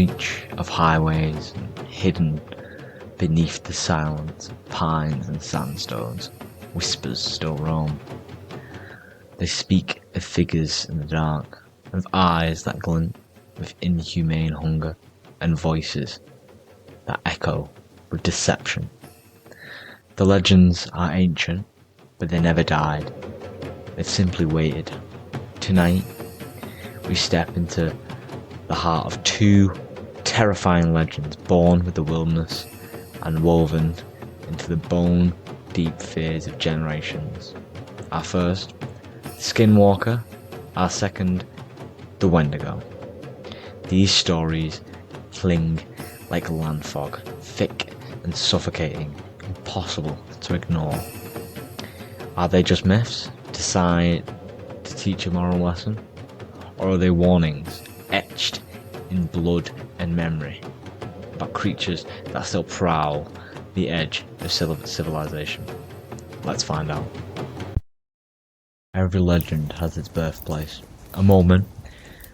reach of highways and hidden beneath the silence of pines and sandstones, whispers still roam. They speak of figures in the dark, of eyes that glint with inhumane hunger, and voices that echo with deception. The legends are ancient, but they never died. They've simply waited. Tonight, we step into the heart of two terrifying legends born with the wilderness and woven into the bone-deep fears of generations. Our first, Skinwalker. Our second, the Wendigo. These stories cling like land fog, thick and suffocating, impossible to ignore. Are they just myths, designed to teach a moral lesson? Or are they warnings, etched in blood and memory, about creatures that still prowl the edge of civilization? Let's find out. Every legend has its birthplace, a moment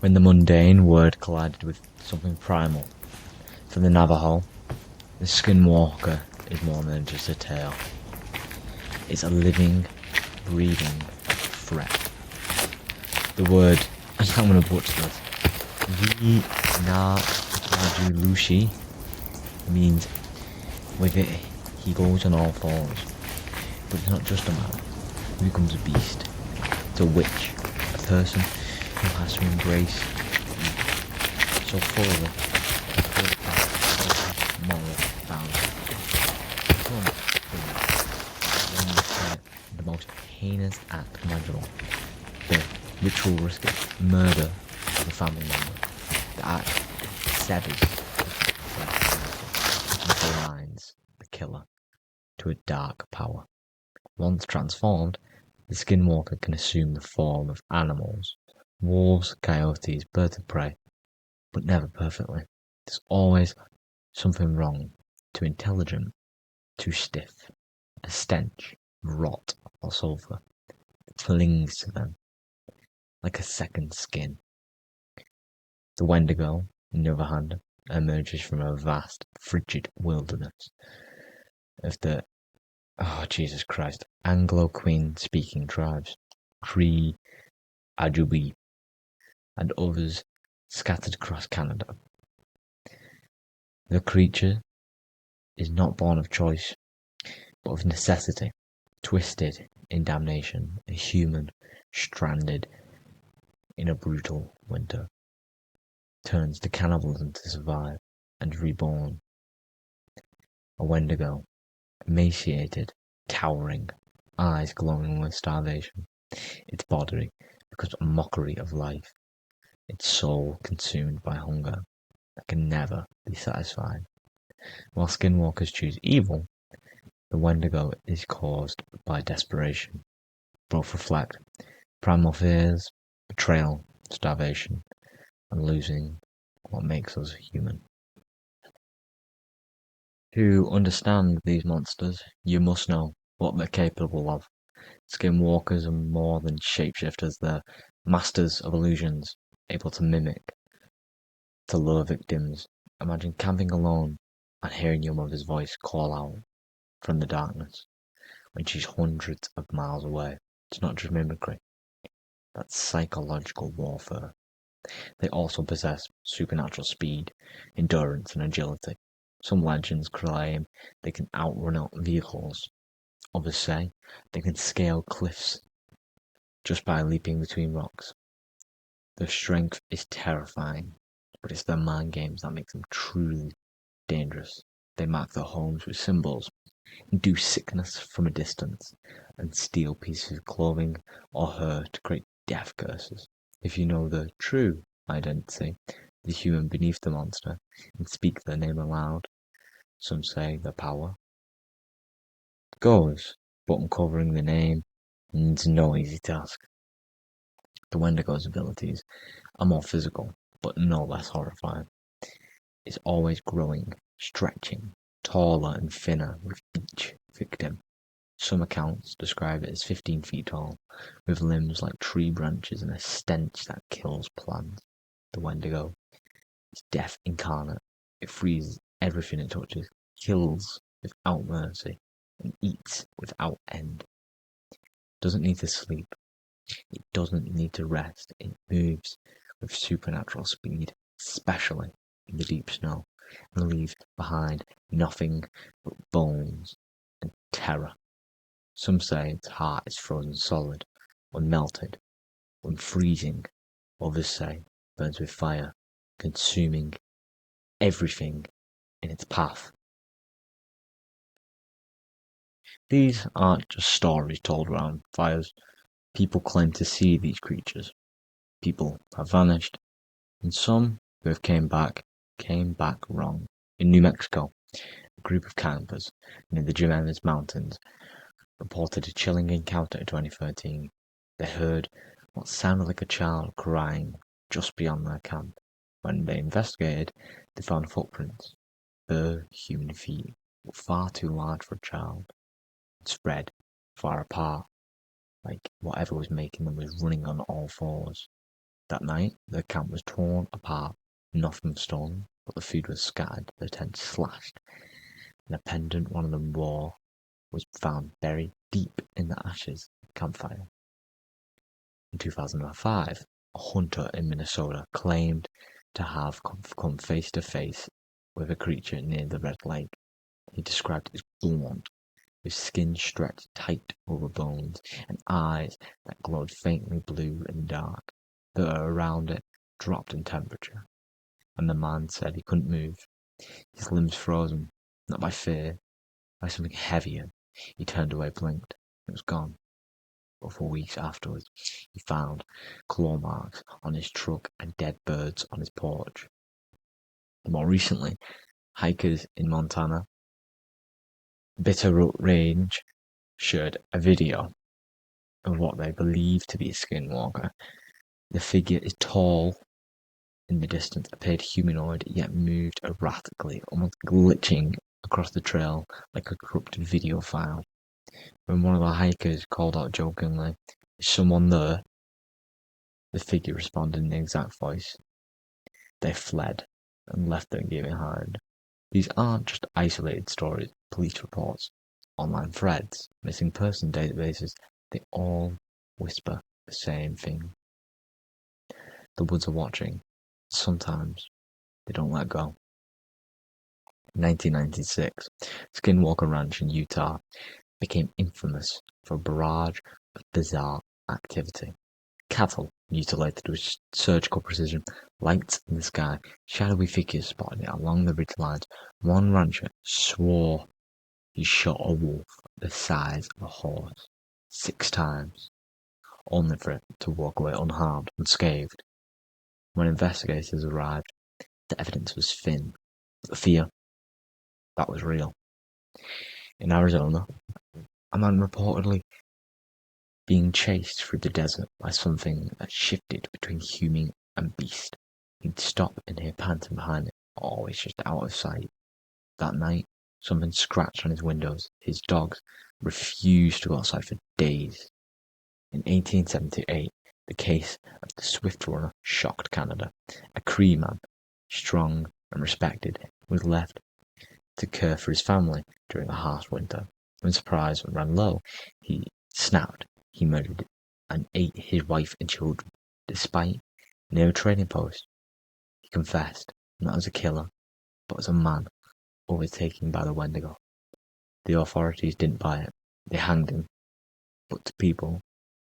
when the mundane word collided with something primal. For the Navajo, the Skinwalker is more than just a tale. It's a living, breathing threat. The word, and I'm going to butcher this, Lushi means with it he goes on all fours. But it's not just a man who becomes a beast. It's a witch, a person who has to embrace so fully moral boundaries. The most heinous act imaginable. The ritualistic murder of a family member. The act severs and aligns the killer to a dark power. Once transformed, the Skinwalker can assume the form of animals, wolves, coyotes, birds of prey, but never perfectly. There's always something wrong, too intelligent, too stiff, a stench of rot or sulphur that clings to them like a second skin. The Wendigo, on the other hand, emerges from a vast, frigid wilderness of the Anglo-Queen speaking tribes, Cree, Ajubi, and others scattered across Canada. The creature is not born of choice, but of necessity, twisted in damnation, a human stranded in a brutal winter, turns to cannibalism to survive and reborn. A Wendigo, emaciated, towering, eyes glowing with starvation. Its body becomes a mockery of life, its soul consumed by hunger that can never be satisfied. While Skinwalkers choose evil, the Wendigo is caused by desperation. Both reflect primal fears, betrayal, starvation, and losing what makes us human. To understand these monsters, you must know what they're capable of. Skinwalkers are more than shapeshifters, they're masters of illusions, able to mimic, to lure victims. Imagine camping alone and hearing your mother's voice call out from the darkness when she's hundreds of miles away. It's not just mimicry, that's psychological warfare. They also possess supernatural speed, endurance, and agility. Some legends claim they can outrun vehicles. Others say they can scale cliffs just by leaping between rocks. Their strength is terrifying, but it's their mind games that make them truly dangerous. They mark their homes with symbols, induce sickness from a distance, and steal pieces of clothing or hair to create death curses. If you know the true identity, the human beneath the monster, and speak their name aloud, some say their power goes, but uncovering the name is no easy task. The Wendigo's abilities are more physical, but no less horrifying. It's always growing, stretching, taller and thinner with each victim. Some accounts describe it as 15 feet tall, with limbs like tree branches and a stench that kills plants. The Wendigo It's death incarnate. It freezes everything it touches, kills without mercy, and eats without end. It doesn't need to sleep. It doesn't need to rest. It moves with supernatural speed, especially in the deep snow, and leaves behind nothing but bones and terror. Some say its heart is frozen solid, unmelted, unfreezing. Others say it burns with fire, consuming everything in its path. These aren't just stories told around fires. People claim to see these creatures. People have vanished, and some who have came back wrong. In New Mexico, a group of campers near the Jimenez Mountains reported a chilling encounter in 2013. They heard what sounded like a child crying just beyond their camp. When they investigated, they found footprints. Bare human feet were far too large for a child, and spread far apart, like whatever was making them was running on all fours. That night, their camp was torn apart, nothing was stolen, but the food was scattered, the tent slashed, and a pendant one of them wore was found buried deep in the ashes of the campfire. In 2005, a hunter in Minnesota claimed to have come face to face with a creature near the Red Lake. He described it as gaunt, with skin stretched tight over bones, and eyes that glowed faintly blue in the dark. The air around it dropped in temperature, and the man said he couldn't move, his limbs frozen, not by fear, by something heavier. He turned away, blinked, and it was gone. But for weeks afterwards, he found claw marks on his truck and dead birds on his porch. More recently, hikers in Montana, Bitterroot Range, shared a video of what they believe to be a skinwalker. The figure is tall in the distance, appeared humanoid, yet moved erratically, almost glitching across the trail like a corrupted video file. When one of the hikers called out jokingly, "Is someone there?" the figure responded in the exact voice. They fled and left their gear behind. These aren't just isolated stories, police reports, online threads, missing person databases, they all whisper the same thing. The woods are watching. Sometimes they don't let go. In 1996, Skinwalker Ranch in Utah became infamous for a barrage of bizarre activity. Cattle mutilated with surgical precision, lights in the sky, shadowy figures spotted along the ridge lines. One rancher swore he shot a wolf the size of a horse 6 times, only for it to walk away unharmed, unscathed. When investigators arrived, the evidence was thin, but the fear, that was real. In Arizona, a man reportedly being chased through the desert by something that shifted between human and beast. He'd stop and hear panting behind it, always just out of sight. That night, something scratched on his windows. His dogs refused to go outside for days. In 1878, the case of the Swift Runner shocked Canada. A Cree man, strong and respected, was left to care for his family during a harsh winter. When surprise ran low, he snapped. He murdered and ate his wife and children. Despite no training post, he confessed, not as a killer, but as a man overtaken by the Wendigo. The authorities didn't buy it. They hanged him. But to people,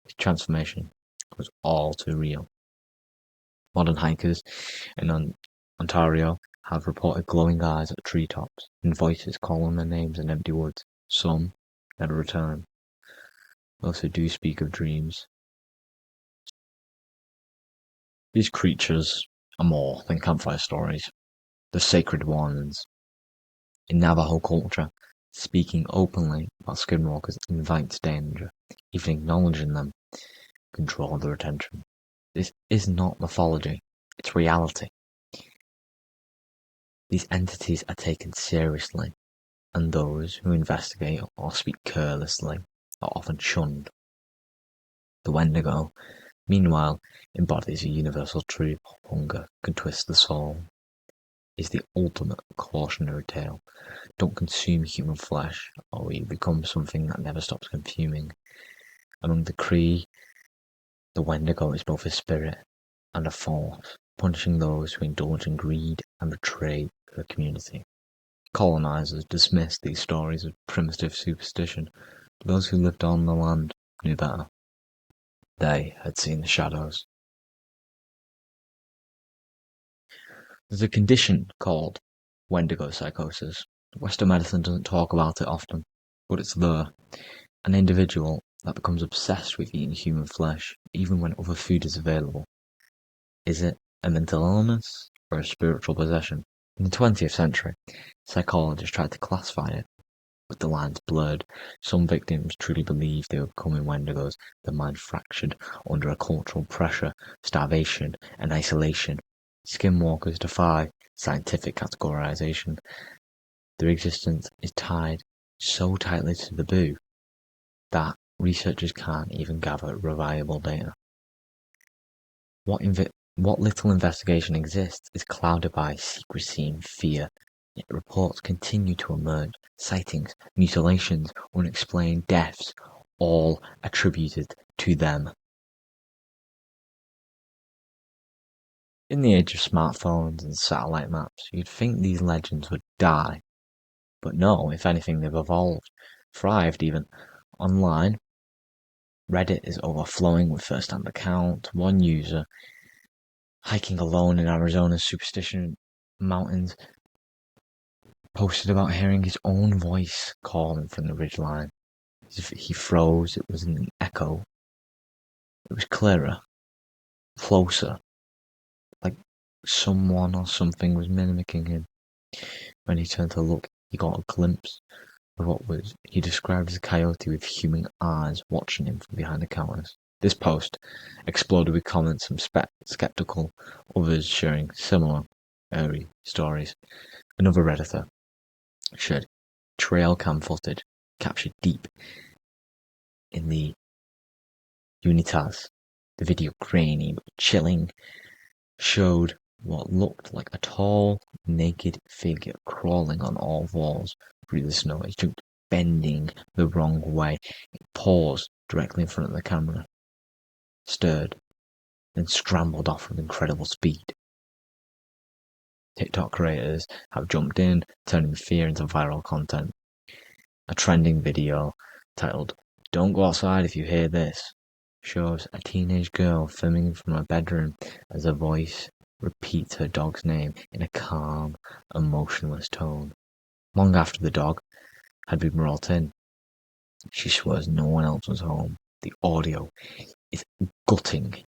his transformation was all too real. Modern hikers in Ontario have reported glowing eyes at treetops and voices calling their names in empty woods. Some never return. Those who do speak of dreams. These creatures are more than campfire stories. They're sacred warnings. In Navajo culture, speaking openly about skinwalkers invites danger. Even acknowledging them can draw their attention. This is not mythology, it's reality. These entities are taken seriously, and those who investigate or speak carelessly are often shunned. The Wendigo, meanwhile, embodies a universal truth: hunger can twist the soul. is the ultimate cautionary tale. Don't consume human flesh, or you become something that never stops consuming. Among the Cree, the Wendigo is both a spirit and a force, punishing those who indulge in greed and betray the community. Colonizers dismissed these stories as primitive superstition, but those who lived on the land knew better. They had seen the shadows. There's a condition called Wendigo psychosis. Western medicine doesn't talk about it often, but it's there. An individual that becomes obsessed with eating human flesh, even when other food is available. Is it a mental illness or a spiritual possession? In the 20th century, psychologists tried to classify it, but the lines blurred. Some victims truly believed they were becoming Wendigos, their mind fractured under a cultural pressure, starvation, and isolation. Skinwalkers defy scientific categorization. Their existence is tied so tightly to the boo that researchers can't even gather reliable data. What little investigation exists is clouded by secrecy and fear, yet reports continue to emerge, sightings, mutilations, unexplained deaths, all attributed to them. In the age of smartphones and satellite maps, you'd think these legends would die. But no, if anything, they've evolved, thrived even. Online, Reddit is overflowing with first-hand accounts. One user, hiking alone in Arizona's Superstition Mountains, posted about hearing his own voice calling from the ridgeline. He froze, it was an echo. It was clearer, closer, like someone or something was mimicking him. When he turned to look, he got a glimpse of what he described as a coyote with human eyes watching him from behind the counters. This post exploded with comments from skeptical, others sharing similar eerie stories. Another Redditor shared trail cam footage captured deep in the Unitas. The video, grainy but chilling, showed what looked like a tall, naked figure crawling on all fours through the snow. It jumped, bending the wrong way. It paused directly in front of the camera, stirred, then scrambled off with incredible speed. TikTok creators have jumped in, turning fear into viral content. A trending video titled, "Don't go outside if you hear this," shows a teenage girl filming from her bedroom as a voice repeats her dog's name in a calm, emotionless tone. Long after the dog had been brought in, she swears no one else was home. The audio is gutting.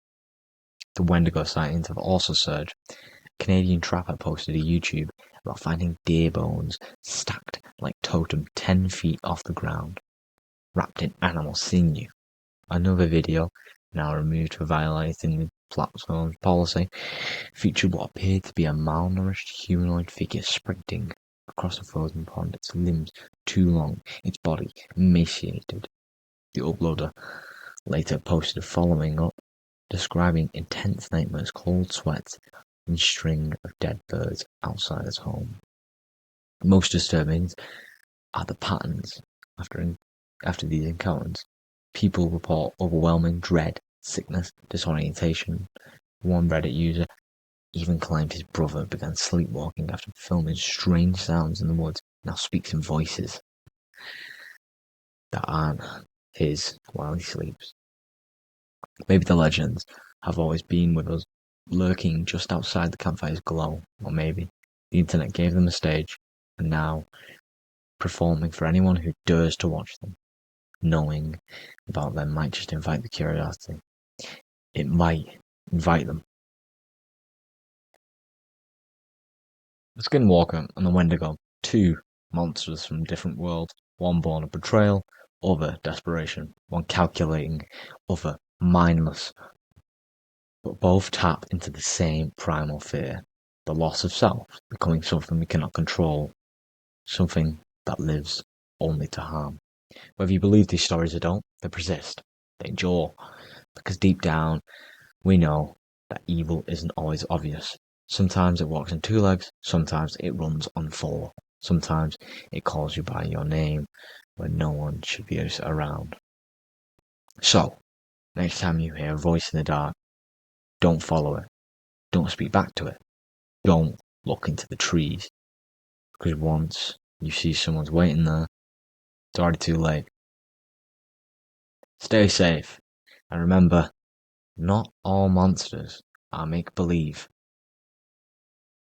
The Wendigo sightings have also surged. A Canadian trapper posted a YouTube about finding deer bones stacked like totem 10 feet off the ground, wrapped in animal sinew. Another video, now removed for violating the platform's policy, featured what appeared to be a malnourished humanoid figure sprinting across a frozen pond, its limbs too long, its body emaciated. The uploader later posted a following up, describing intense nightmares, cold sweats, and string of dead birds outside his home. Most disturbing are the patterns after these encounters. People report overwhelming dread, sickness, disorientation. One Reddit user even claimed his brother began sleepwalking after filming strange sounds in the woods, now speaks in voices that aren't his while he sleeps. Maybe the legends have always been with us, lurking just outside the campfire's glow, or maybe the internet gave them a stage, and now performing for anyone who dares to watch them. Knowing about them might just invite the curiosity. It might invite them. The Skinwalker and the Wendigo, two monsters from different worlds, one born of betrayal, other desperation, one calculating, other mindless, but both tap into the same primal fear, the loss of self, becoming something we cannot control, something that lives only to harm. Whether you believe these stories or don't, they persist, they endure, because deep down, we know that evil isn't always obvious. Sometimes it walks on 2 legs, sometimes it runs on 4. Sometimes it calls you by your name when no one should be around. So, next time you hear a voice in the dark, don't follow it. Don't speak back to it. Don't look into the trees. Because once you see someone's waiting there, it's already too late. Stay safe. And remember, not all monsters are make-believe.